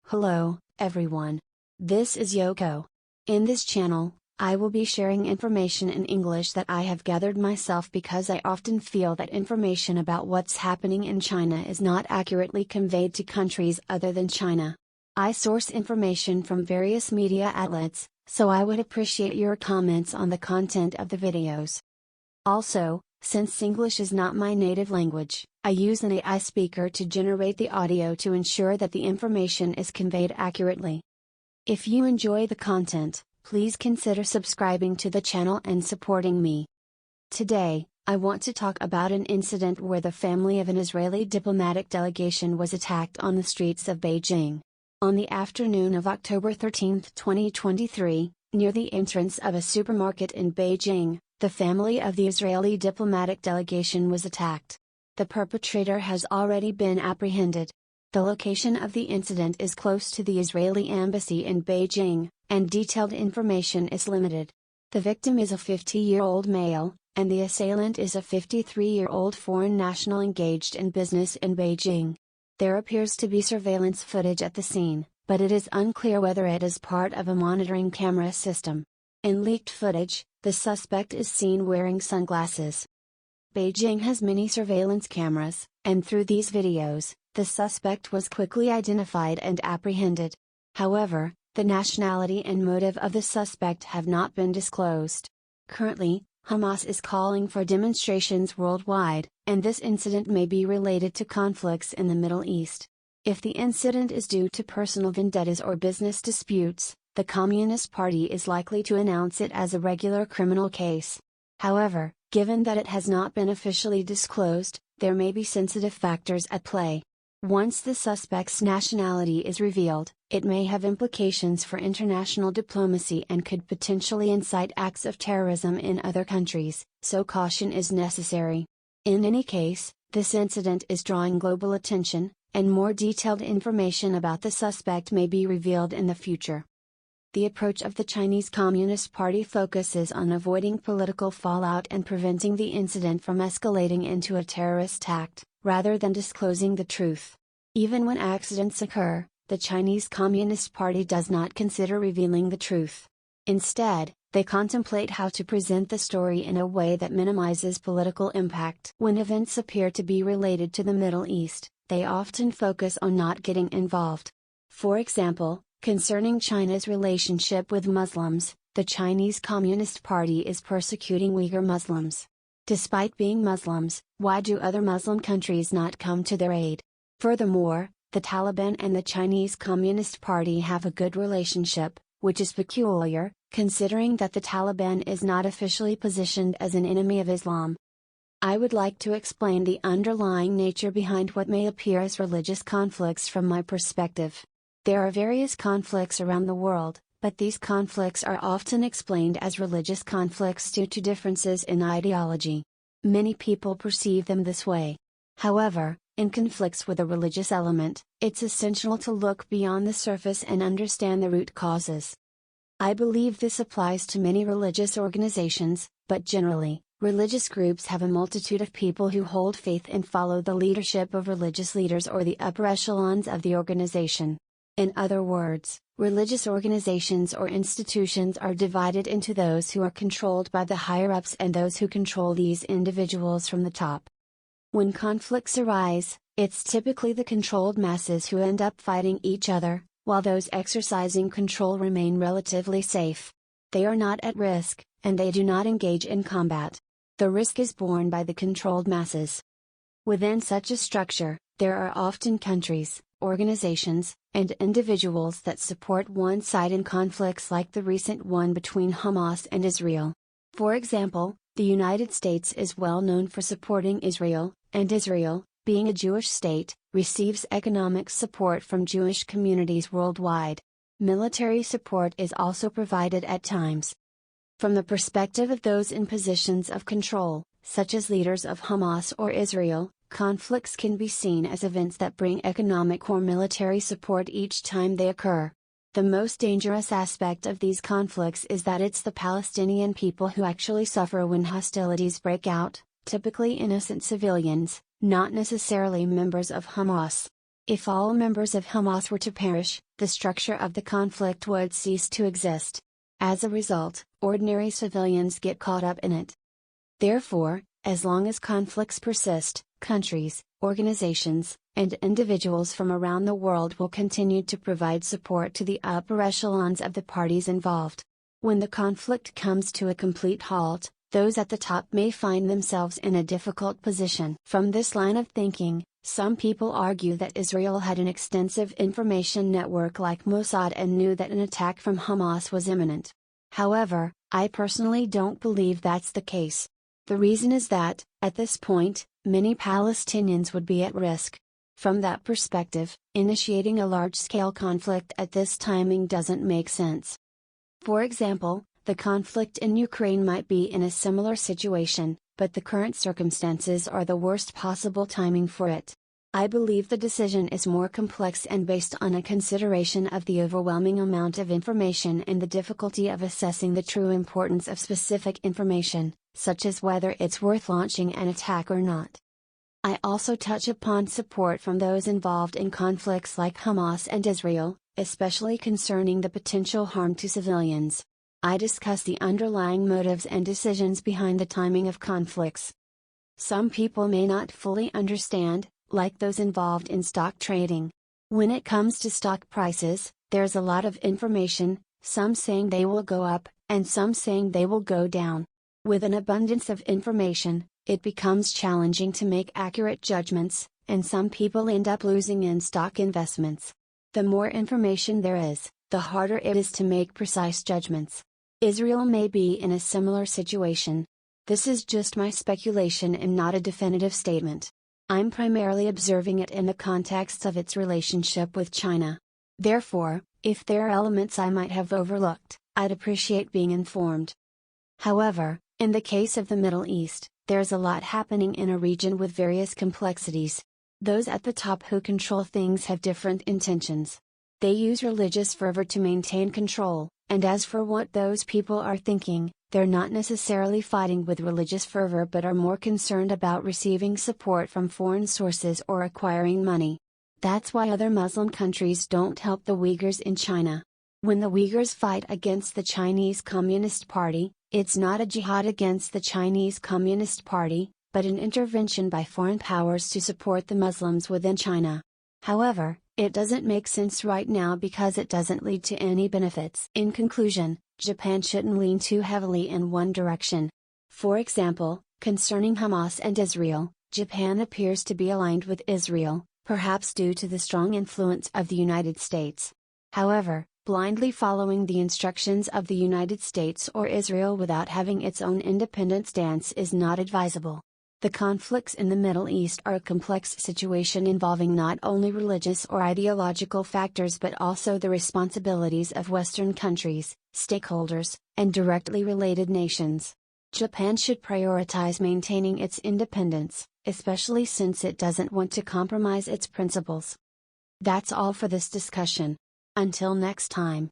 Hello, everyone. This is Yoko. In this channel, I will be sharing information in English that I have gathered myself because I often feel that information about what's happening in China is not accurately conveyed to countries other than China. I source information from various media outlets, so I would appreciate your comments on the content of the videos. Also, since English is not my native language, I use an AI speaker to generate the audio to ensure that the information is conveyed accurately. If you enjoy the content, please consider subscribing to the channel and supporting me. Today, I want to talk about an incident where the family of an Israeli diplomatic delegation was attacked on the streets of Beijing. On the afternoon of October 13, 2023, near the entrance of a supermarket in Beijing, the family of the Israeli diplomatic delegation was attacked. The perpetrator has already been apprehended. The location of the incident is close to the Israeli embassy in Beijing, and detailed information is limited. The victim is a 50-year-old male, and the assailant is a 53-year-old foreign national engaged in business in Beijing. There appears to be surveillance footage at the scene, but it is unclear whether it is part of a monitoring camera system. In leaked footage, the suspect is seen wearing sunglasses. Beijing has many surveillance cameras, and through these videos, the suspect was quickly identified and apprehended. However, the nationality and motive of the suspect have not been disclosed. Currently, Hamas is calling for demonstrations worldwide, and this incident may be related to conflicts in the Middle East. If the incident is due to personal vendettas or business disputes, the Communist Party is likely to announce it as a regular criminal case. However, given that it has not been officially disclosed, there may be sensitive factors at play. Once the suspect's nationality is revealed, it may have implications for international diplomacy and could potentially incite acts of terrorism in other countries, so caution is necessary. In any case, this incident is drawing global attention, and more detailed information about the suspect may be revealed in the future. The approach of the Chinese Communist Party focuses on avoiding political fallout and preventing the incident from escalating into a terrorist act, rather than disclosing the truth. Even when accidents occur, the Chinese Communist Party does not consider revealing the truth. Instead, they contemplate how to present the story in a way that minimizes political impact. When events appear to be related to the Middle East, they often focus on not getting involved. For example, concerning China's relationship with Muslims, the Chinese Communist Party is persecuting Uyghur Muslims. Despite being Muslims, why do other Muslim countries not come to their aid? Furthermore, the Taliban and the Chinese Communist Party have a good relationship, which is peculiar, considering that the Taliban is not officially positioned as an enemy of Islam. I would like to explain the underlying nature behind what may appear as religious conflicts from my perspective. There are various conflicts around the world, but these conflicts are often explained as religious conflicts due to differences in ideology. Many people perceive them this way. However, in conflicts with a religious element, it's essential to look beyond the surface and understand the root causes. I believe this applies to many religious organizations, but generally, religious groups have a multitude of people who hold faith and follow the leadership of religious leaders or the upper echelons of the organization. In other words, religious organizations or institutions are divided into those who are controlled by the higher-ups and those who control these individuals from the top. When conflicts arise, it's typically the controlled masses who end up fighting each other, while those exercising control remain relatively safe. They are not at risk, and they do not engage in combat. The risk is borne by the controlled masses. Within such a structure, there are often countries, organizations, and individuals that support one side in conflicts like the recent one between Hamas and Israel. For example, the United States is well known for supporting Israel, and Israel, being a Jewish state, receives economic support from Jewish communities worldwide. Military support is also provided at times. From the perspective of those in positions of control, such as leaders of Hamas or Israel, conflicts can be seen as events that bring economic or military support each time they occur. The most dangerous aspect of these conflicts is that it's the Palestinian people who actually suffer when hostilities break out, typically innocent civilians, not necessarily members of Hamas. If all members of Hamas were to perish, the structure of the conflict would cease to exist. As a result, ordinary civilians get caught up in it. Therefore, as long as conflicts persist, countries, organizations, and individuals from around the world will continue to provide support to the upper echelons of the parties involved. When the conflict comes to a complete halt, those at the top may find themselves in a difficult position. From this line of thinking, some people argue that Israel had an extensive information network like Mossad and knew that an attack from Hamas was imminent. However, I personally don't believe that's the case. The reason is that, at this point, many Palestinians would be at risk. From that perspective, initiating a large-scale conflict at this timing doesn't make sense. For example, the conflict in Ukraine might be in a similar situation, but the current circumstances are the worst possible timing for it. I believe the decision is more complex and based on a consideration of the overwhelming amount of information and the difficulty of assessing the true importance of specific information, such as whether it's worth launching an attack or not. I also touch upon support from those involved in conflicts like Hamas and Israel, especially concerning the potential harm to civilians. I discuss the underlying motives and decisions behind the timing of conflicts. Some people may not fully understand, like those involved in stock trading. When it comes to stock prices, there's a lot of information, some saying they will go up, and some saying they will go down. With an abundance of information, it becomes challenging to make accurate judgments, and some people end up losing in stock investments. The more information there is, the harder it is to make precise judgments. Israel may be in a similar situation. This is just my speculation and not a definitive statement. I'm primarily observing it in the context of its relationship with China. Therefore, if there are elements I might have overlooked, I'd appreciate being informed. However, in the case of the Middle East, there's a lot happening in a region with various complexities. Those at the top who control things have different intentions. They use religious fervor to maintain control, and as for what those people are thinking, they're not necessarily fighting with religious fervor but are more concerned about receiving support from foreign sources or acquiring money. That's why other Muslim countries don't help the Uyghurs in China. When the Uyghurs fight against the Chinese Communist Party, it's not a jihad against the Chinese Communist Party, but an intervention by foreign powers to support the Muslims within China. However, it doesn't make sense right now because it doesn't lead to any benefits. In conclusion, Japan shouldn't lean too heavily in one direction. For example, concerning Hamas and Israel, Japan appears to be aligned with Israel, perhaps due to the strong influence of the United States. However, blindly following the instructions of the United States or Israel without having its own independent stance is not advisable. The conflicts in the Middle East are a complex situation involving not only religious or ideological factors but also the responsibilities of Western countries, stakeholders, and directly related nations. Japan should prioritize maintaining its independence, especially since it doesn't want to compromise its principles. That's all for this discussion. Until next time.